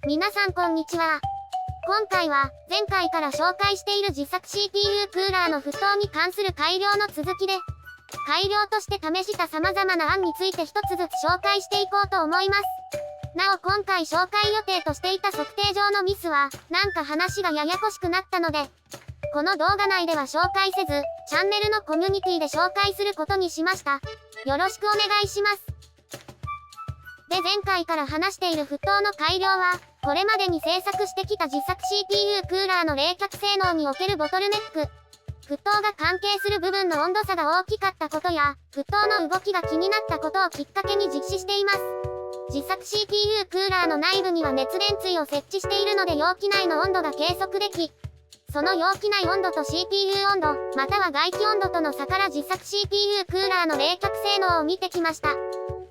皆さんこんにちは。今回は、前回から紹介している自作 CPU クーラーの沸騰に関する改良の続きで、改良として試した様々な案について一つずつ紹介していこうと思います。なお今回紹介予定としていた測定上のミスは、なんか話がややこしくなったので、この動画内では紹介せず、チャンネルのコミュニティで紹介することにしました。よろしくお願いします。で、前回から話している沸騰の改良は、これまでに制作してきた自作 CPU クーラーの冷却性能におけるボトルネック、沸騰が関係する部分の温度差が大きかったことや、沸騰の動きが気になったことをきっかけに実施しています。自作 CPU クーラーの内部には熱電椎を設置しているので容器内の温度が計測でき、その容器内温度と CPU 温度、または外気温度との差から自作 CPU クーラーの冷却性能を見てきました。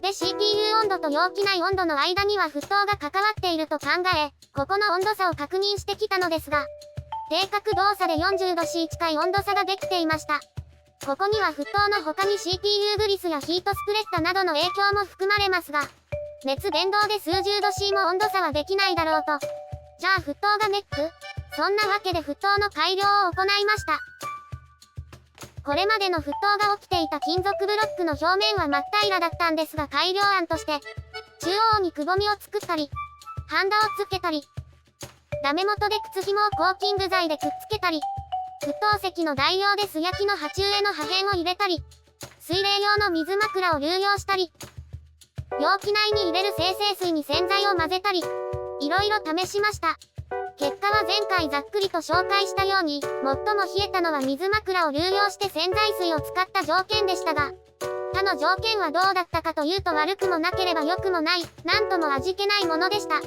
で、CPU 温度と容器内温度の間には沸騰が関わっていると考え、ここの温度差を確認してきたのですが、定格動作で40度 C 近い温度差ができていました。ここには沸騰の他に CPU グリスやヒートスプレッダなどの影響も含まれますが、熱伝導で数十度 C も温度差はできないだろうと。じゃあ沸騰がネック？そんなわけで沸騰の改良を行いました。これまでの沸騰が起きていた金属ブロックの表面は真っ平らだったんですが改良案として、中央にくぼみを作ったり、ハンダをつけたり、ダメ元で靴紐をコーキング剤でくっつけたり、沸騰石の代用で素焼きの鉢植えの破片を入れたり、水冷用の水枕を流用したり、容器内に入れる精製水に洗剤を混ぜたり、いろいろ試しました。結果は前回ざっくりと紹介したように、最も冷えたのは水枕を流用して洗剤水を使った条件でしたが、他の条件はどうだったかというと悪くもなければ良くもない、なんとも味気ないものでした。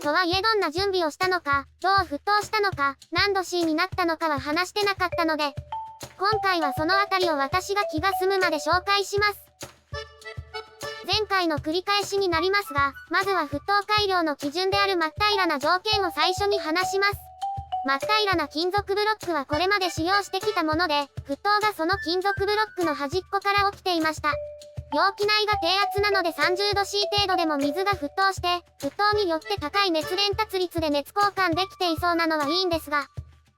とはいえどんな準備をしたのか、どう沸騰したのか、何度 C になったのかは話してなかったので、今回はそのあたりを私が気が済むまで紹介します。前回の繰り返しになりますが、まずは沸騰改良の基準である真っ平らな条件を最初に話します。真っ平らな金属ブロックはこれまで使用してきたもので、沸騰がその金属ブロックの端っこから起きていました。容器内が低圧なので30度 C 程度でも水が沸騰して、沸騰によって高い熱伝達率で熱交換できていそうなのはいいんですが、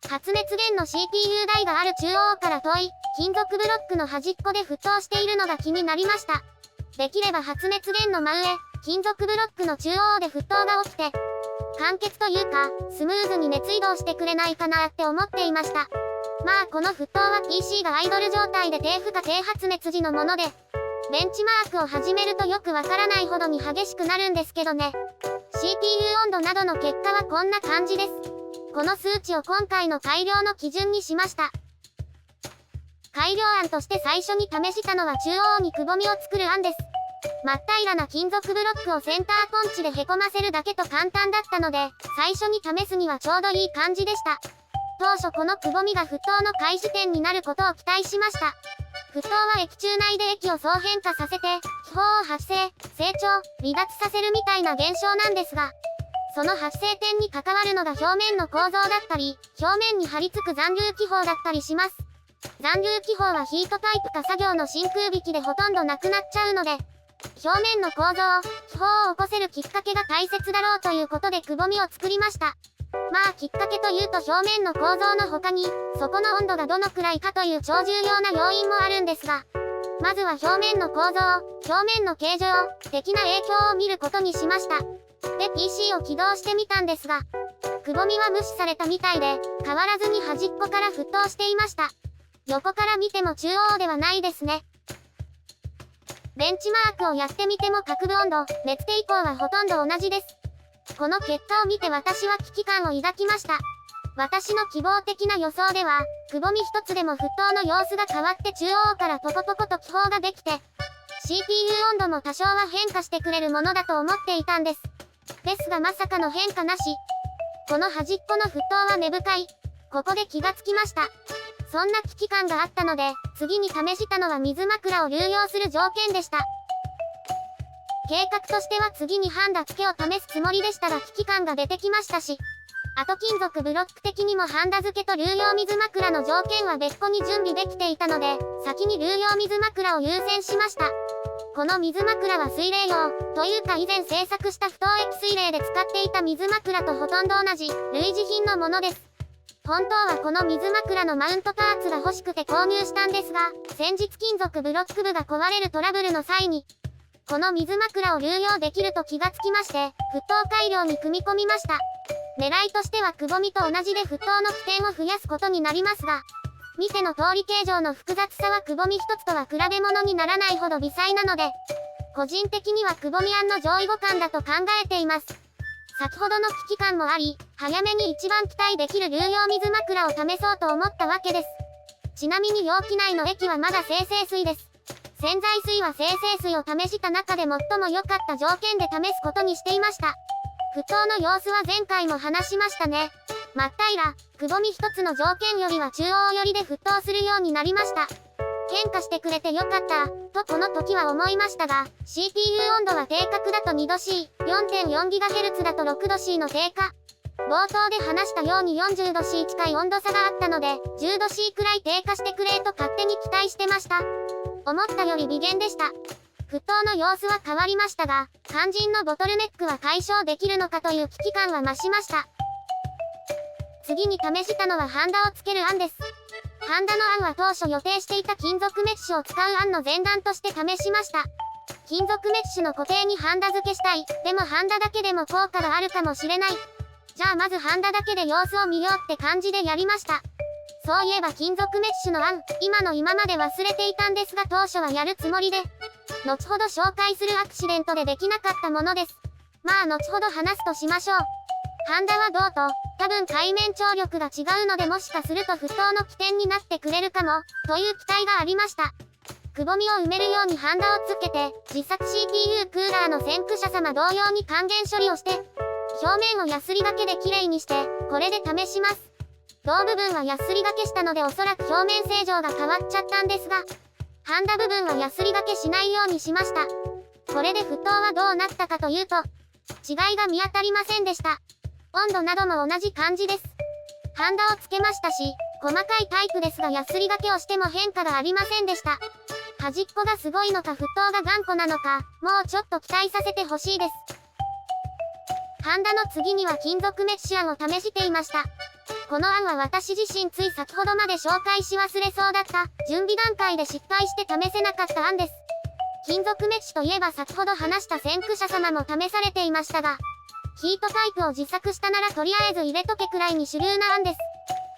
発熱源の CPU 台がある中央から遠い、金属ブロックの端っこで沸騰しているのが気になりました。できれば発熱源の真上、金属ブロックの中央で沸騰が起きて、間欠というか、スムーズに熱移動してくれないかなって思っていました。まあこの沸騰は PC がアイドル状態で低負荷低発熱時のもので、ベンチマークを始めるとよくわからないほどに激しくなるんですけどね。CPU 温度などの結果はこんな感じです。この数値を今回の改良の基準にしました。改良案として最初に試したのは中央にくぼみを作る案です。真っ平らな金属ブロックをセンターポンチでへこませるだけと簡単だったので、最初に試すにはちょうどいい感じでした。当初このくぼみが沸騰の開始点になることを期待しました。沸騰は液中内で液を総変化させて、気泡を発生、成長、離脱させるみたいな現象なんですが、その発生点に関わるのが表面の構造だったり、表面に張り付く残留気泡だったりします。残留気泡はヒートパイプか作業の真空引きでほとんどなくなっちゃうので、表面の構造、気泡を起こせるきっかけが大切だろうということでくぼみを作りました。まあきっかけというと表面の構造の他に、そこの温度がどのくらいかという超重要な要因もあるんですが、まずは表面の構造、表面の形状、的な影響を見ることにしました。で、PC を起動してみたんですが、くぼみは無視されたみたいで、変わらずに端っこから沸騰していました。横から見ても中央ではないですね。ベンチマークをやってみても各部温度、熱抵抗はほとんど同じです。この結果を見て私は危機感を抱きました。私の希望的な予想では、くぼみ一つでも沸騰の様子が変わって中央からポコポコと気泡ができて、CPU 温度も多少は変化してくれるものだと思っていたんです。ですがまさかの変化なし。この端っこの沸騰は根深い。ここで気がつきました。そんな危機感があったので、次に試したのは水枕を流用する条件でした。計画としては次にハンダ付けを試すつもりでしたが危機感が出てきましたし、あと金属ブロック的にもハンダ付けと流用水枕の条件は別個に準備できていたので、先に流用水枕を優先しました。この水枕は水冷用、というか以前製作した不凍液水冷で使っていた水枕とほとんど同じ、類似品のものです。本当はこの水枕のマウントパーツが欲しくて購入したんですが、先日金属ブロック部が壊れるトラブルの際に、この水枕を流用できると気がつきまして、沸騰改良に組み込みました。狙いとしてはくぼみと同じで沸騰の起点を増やすことになりますが、見ての通り形状の複雑さはくぼみ一つとは比べ物にならないほど微細なので、個人的にはくぼみ案の上位互換だと考えています。先ほどの危機感もあり、早めに一番期待できる流用水枕を試そうと思ったわけです。ちなみに容器内の液はまだ精製水です。洗剤水は精製水を試した中で最も良かった条件で試すことにしていました。沸騰の様子は前回も話しましたね。真っ平ら、くぼみ一つの条件よりは中央寄りで沸騰するようになりました。変化してくれてよかった、とこの時は思いましたが、CPU 温度は低角だと 2°C、4.4GHz だと 6°C の低下。冒頭で話したように 40°C 近い温度差があったので、10°C くらい低下してくれと勝手に期待してました。思ったより微減でした。沸騰の様子は変わりましたが、肝心のボトルネックは解消できるのかという危機感は増しました。次に試したのはハンダをつける案です。ハンダの案は当初予定していた金属メッシュを使う案の前段として試しました。金属メッシュの固定にハンダ付けしたい。でもハンダだけでも効果があるかもしれない。じゃあまずハンダだけで様子を見ようって感じでやりました。そういえば金属メッシュの案、今まで忘れていたんですが当初はやるつもりで、後ほど紹介するアクシデントでできなかったものです。まあ後ほど話すとしましょう。ハンダはどうと、多分海面張力が違うのでもしかすると沸騰の起点になってくれるかも、という期待がありました。くぼみを埋めるようにハンダをつけて、自作 CPU クーラーの先駆者様同様に還元処理をして、表面をヤスリがけで綺麗にして、これで試します。胴部分はヤスリがけしたのでおそらく表面正常が変わっちゃったんですが、ハンダ部分はヤスリがけしないようにしました。これで沸騰はどうなったかというと、違いが見当たりませんでした。温度なども同じ感じです。ハンダをつけましたし、細かいタイプですがヤスリがけをしても変化がありませんでした。端っこがすごいのか沸騰が頑固なのか、もうちょっと期待させてほしいです。ハンダの次には金属メッシュ案を試していました。この案は私自身つい先ほどまで紹介し忘れそうだった準備段階で失敗して試せなかった案です。金属メッシュといえば先ほど話した先駆者様も試されていましたが、ヒートタイプを自作したならとりあえず入れとけくらいに主流な案です。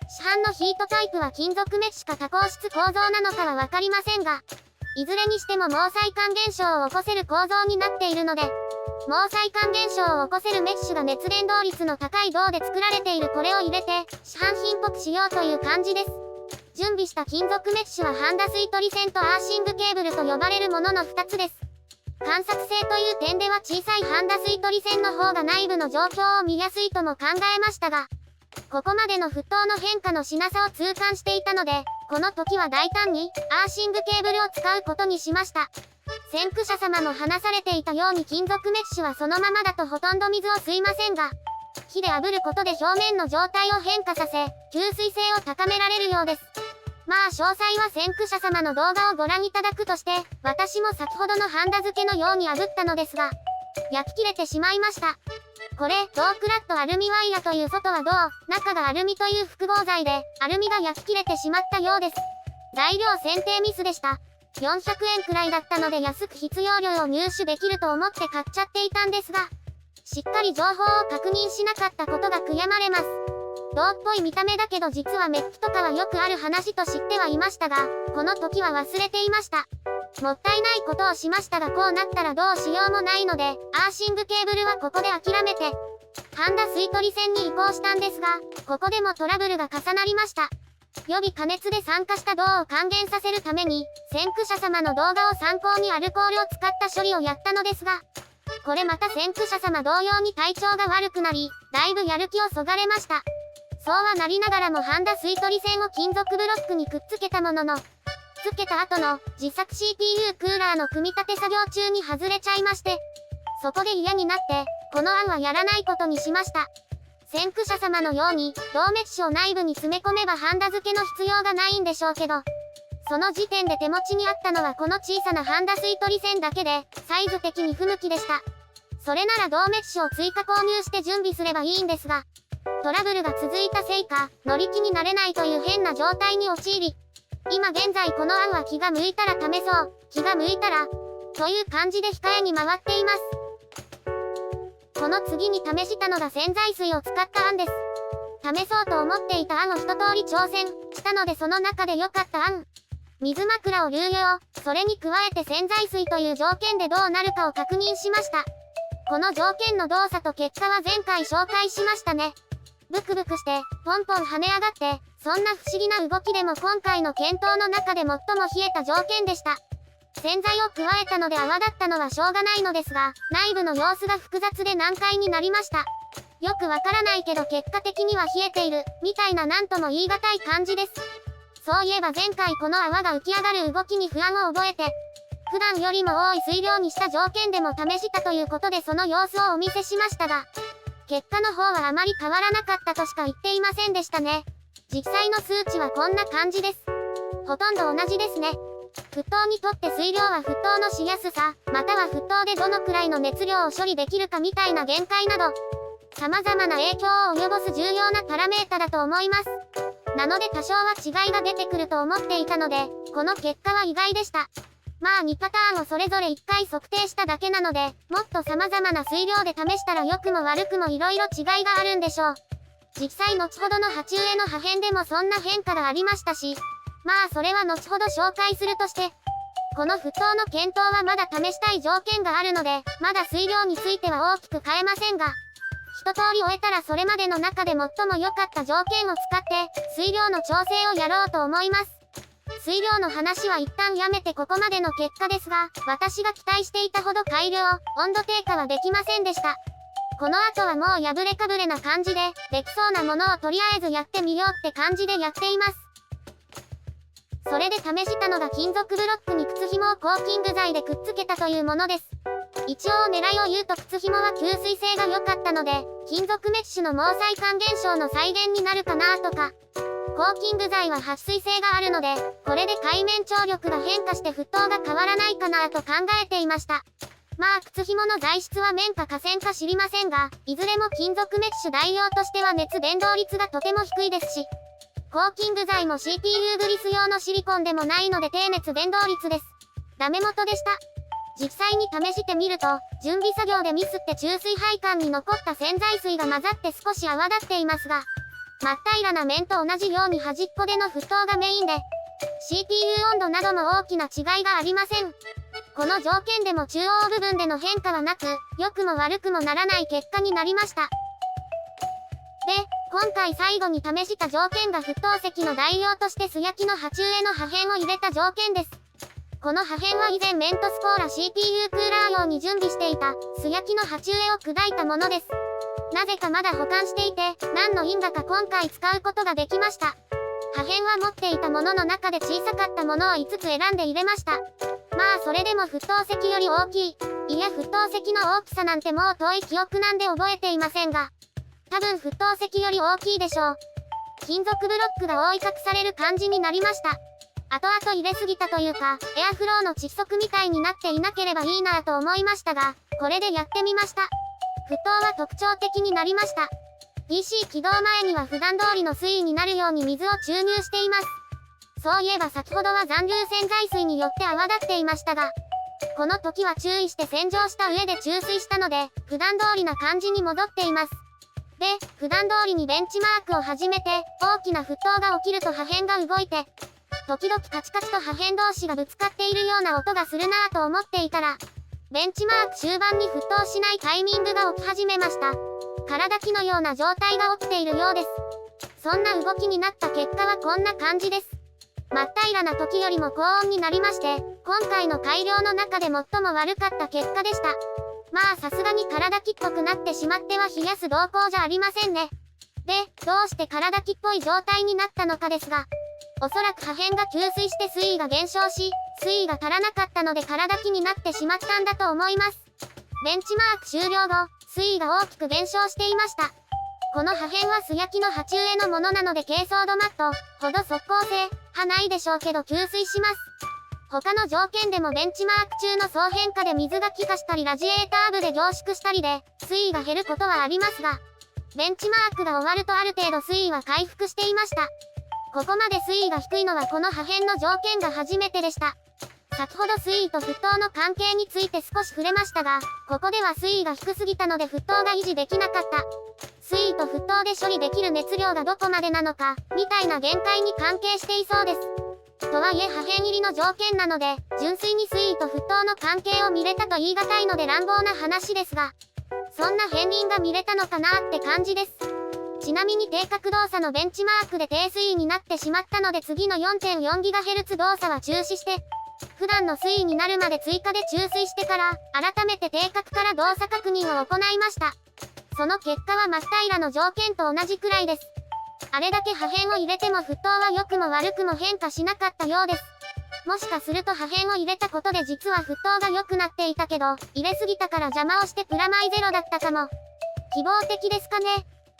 市販のヒートタイプは金属メッシュか多孔質構造なのかはわかりませんが、いずれにしても毛細管現象を起こせる構造になっているので、毛細管現象を起こせるメッシュが熱伝導率の高い銅で作られているこれを入れて、市販品っぽくしようという感じです。準備した金属メッシュはハンダ吸い取り線とアーシングケーブルと呼ばれるものの2つです。観察性という点では小さいハンダ吸い取り線の方が内部の状況を見やすいとも考えましたが、ここまでの沸騰の変化のしなさを痛感していたので、この時は大胆にアーシングケーブルを使うことにしました。先駆者様も話されていたように金属メッシュはそのままだとほとんど水を吸いませんが、火で炙ることで表面の状態を変化させ、吸水性を高められるようです。まあ詳細は先駆者様の動画をご覧いただくとして、私も先ほどのハンダ漬けのように炙ったのですが、焼き切れてしまいました。これ、銅クラットアルミワイヤという外は銅、中がアルミという複合材で、アルミが焼き切れてしまったようです。材料選定ミスでした。400円くらいだったので安く必要量を入手できると思って買っちゃっていたんですが、しっかり情報を確認しなかったことが悔やまれます。銅っぽい見た目だけど実はメッキとかはよくある話と知ってはいましたが、この時は忘れていました。もったいないことをしましたがこうなったらどうしようもないので、アーシングケーブルはここで諦めて、ハンダ吸い取り線に移行したんですが、ここでもトラブルが重なりました。予備加熱で酸化した銅を還元させるために、先駆者様の動画を参考にアルコールを使った処理をやったのですが、これまた先駆者様同様に体調が悪くなり、だいぶやる気をそがれました。そうはなりながらもハンダ吸い取り線を金属ブロックにくっつけたものの、つけた後の自作 CPU クーラーの組み立て作業中に外れちゃいまして、そこで嫌になって、この案はやらないことにしました。先駆者様のように、銅メッシュを内部に詰め込めばハンダ付けの必要がないんでしょうけど、その時点で手持ちにあったのはこの小さなハンダ吸い取り線だけで、サイズ的に不向きでした。それなら銅メッシュを追加購入して準備すればいいんですが、トラブルが続いたせいか、乗り気になれないという変な状態に陥り、今現在この案は気が向いたら試そう、気が向いたら、という感じで控えに回っています。この次に試したのが洗剤水を使った案です。試そうと思っていた案を一通り挑戦したのでその中で良かった案。水枕を流用、それに加えて洗剤水という条件でどうなるかを確認しました。この条件の動作と結果は前回紹介しましたね。ブクブクして、ポンポン跳ね上がって、そんな不思議な動きでも今回の検討の中で最も冷えた条件でした。洗剤を加えたので泡立ったのはしょうがないのですが、内部の様子が複雑で難解になりました。よくわからないけど結果的には冷えている、みたいななんとも言い難い感じです。そういえば前回この泡が浮き上がる動きに不安を覚えて、普段よりも多い水量にした条件でも試したということでその様子をお見せしましたが、結果の方はあまり変わらなかったとしか言っていませんでしたね。実際の数値はこんな感じです。ほとんど同じですね。沸騰にとって水量は沸騰のしやすさ、または沸騰でどのくらいの熱量を処理できるかみたいな限界など、様々な影響を及ぼす重要なパラメータだと思います。なので多少は違いが出てくると思っていたので、この結果は意外でした。まあ2パターンをそれぞれ1回測定しただけなので、もっと様々な水量で試したら良くも悪くも色々違いがあるんでしょう。実際後ほどの鉢植えの破片でもそんな変化がありましたし、まあそれは後ほど紹介するとして、この沸騰の検討はまだ試したい条件があるので、まだ水量については大きく変えませんが、一通り終えたらそれまでの中で最も良かった条件を使って、水量の調整をやろうと思います。水量の話は一旦やめてここまでの結果ですが、私が期待していたほど改良、温度低下はできませんでした。この後はもう破れかぶれな感じで、できそうなものをとりあえずやってみようって感じでやっています。それで試したのが金属ブロックに靴紐をコーキング剤でくっつけたというものです。一応狙いを言うと靴紐は吸水性が良かったので、金属メッシュの毛細管現象の再現になるかなとか、コーキング剤は撥水性があるので、これで海面張力が変化して沸騰が変わらないかなと考えていました。まあ靴紐の材質は綿か化繊か知りませんが、いずれも金属メッシュ代用としては熱伝導率がとても低いですし、コーキング剤も CPU グリス用のシリコンでもないので低熱伝導率です。ダメ元でした。実際に試してみると、準備作業でミスって注水配管に残った洗剤水が混ざって少し泡立っていますが、真っ平らな面と同じように端っこでの沸騰がメインで、CPU 温度なども大きな違いがありません。この条件でも中央部分での変化はなく、良くも悪くもならない結果になりました。で、今回最後に試した条件が沸騰石の代用として素焼きの鉢植えの破片を入れた条件です。この破片は以前メントスコーラ CPU クーラー用に準備していた素焼きの鉢植えを砕いたものです。なぜかまだ保管していて、何の因果か今回使うことができました。破片は持っていたものの中で小さかったものを5つ選んで入れました。まあそれでも沸騰石より大きい。いや沸騰石の大きさなんてもう遠い記憶なんで覚えていませんが、多分沸騰石より大きいでしょう。金属ブロックが覆い隠される感じになりました。後々入れすぎたというか、エアフローの窒息みたいになっていなければいいなぁと思いましたが、これでやってみました。沸騰は特徴的になりました。DC 起動前には普段通りの水位になるように水を注入しています。そういえば先ほどは残留洗剤水によって泡立っていましたが、この時は注意して洗浄した上で注水したので、普段通りな感じに戻っています。で、普段通りにベンチマークを始めて、大きな沸騰が起きると破片が動いて、時々カチカチと破片同士がぶつかっているような音がするなぁと思っていたら、ベンチマーク終盤に沸騰しないタイミングが起き始めました。空だきのような状態が起きているようです。そんな動きになった結果はこんな感じです。真っ平らな時よりも高温になりまして、今回の改良の中で最も悪かった結果でした。まあさすがに空だきっぽくなってしまっては冷やす動向じゃありませんね。で、どうして空だきっぽい状態になったのかですが、おそらく破片が吸水して水位が減少し、水位が足らなかったので空だきになってしまったんだと思います。ベンチマーク終了後、水位が大きく減少していました。この破片は素焼きの鉢植えのものなので珪藻土マットほど即効性はないでしょうけど吸水します。他の条件でもベンチマーク中の総変化で水が気化したりラジエーター部で凝縮したりで水位が減ることはありますが、ベンチマークが終わるとある程度水位は回復していました。ここまで水位が低いのはこの破片の条件が初めてでした。先ほど水位と沸騰の関係について少し触れましたが、ここでは水位が低すぎたので沸騰が維持できなかった。水位と沸騰で処理できる熱量がどこまでなのか、みたいな限界に関係していそうです。とはいえ破片入りの条件なので、純粋に水位と沸騰の関係を見れたと言い難いので乱暴な話ですが、そんな片鱗が見れたのかなって感じです。ちなみに低角動作のベンチマークで低水位になってしまったので次の 4.4GHz 動作は中止して、普段の水位になるまで追加で注水してから、改めて低角から動作確認を行いました。その結果は真っ平らの条件と同じくらいです。あれだけ破片を入れても沸騰は良くも悪くも変化しなかったようです。もしかすると破片を入れたことで実は沸騰が良くなっていたけど、入れすぎたから邪魔をしてプラマイゼロだったかも。希望的ですかね。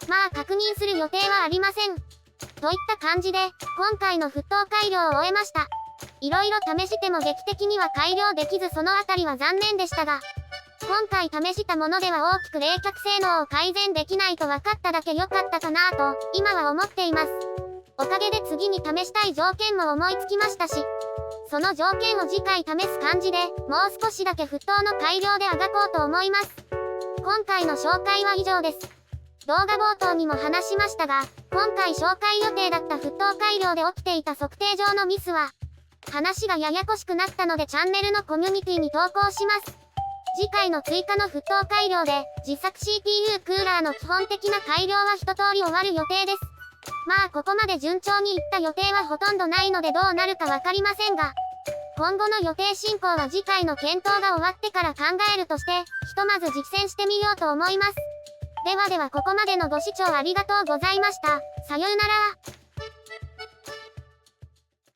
まあ確認する予定はありません。といった感じで、今回の沸騰改良を終えました。いろいろ試しても劇的には改良できずそのあたりは残念でしたが、今回試したものでは大きく冷却性能を改善できないと分かっただけ良かったかなと、今は思っています。おかげで次に試したい条件も思いつきましたし、その条件を次回試す感じで、もう少しだけ沸騰の改良であがこうと思います。今回の紹介は以上です。動画冒頭にも話しましたが、今回紹介予定だった沸騰改良で起きていた測定上のミスは、話がややこしくなったのでチャンネルのコミュニティに投稿します。次回の追加の沸騰改良で、自作 CPU クーラーの基本的な改良は一通り終わる予定です。まあここまで順調にいった予定はほとんどないのでどうなるかわかりませんが、今後の予定進行は次回の検討が終わってから考えるとして、ひとまず実践してみようと思います。ではここまでのご視聴ありがとうございました。さようなら。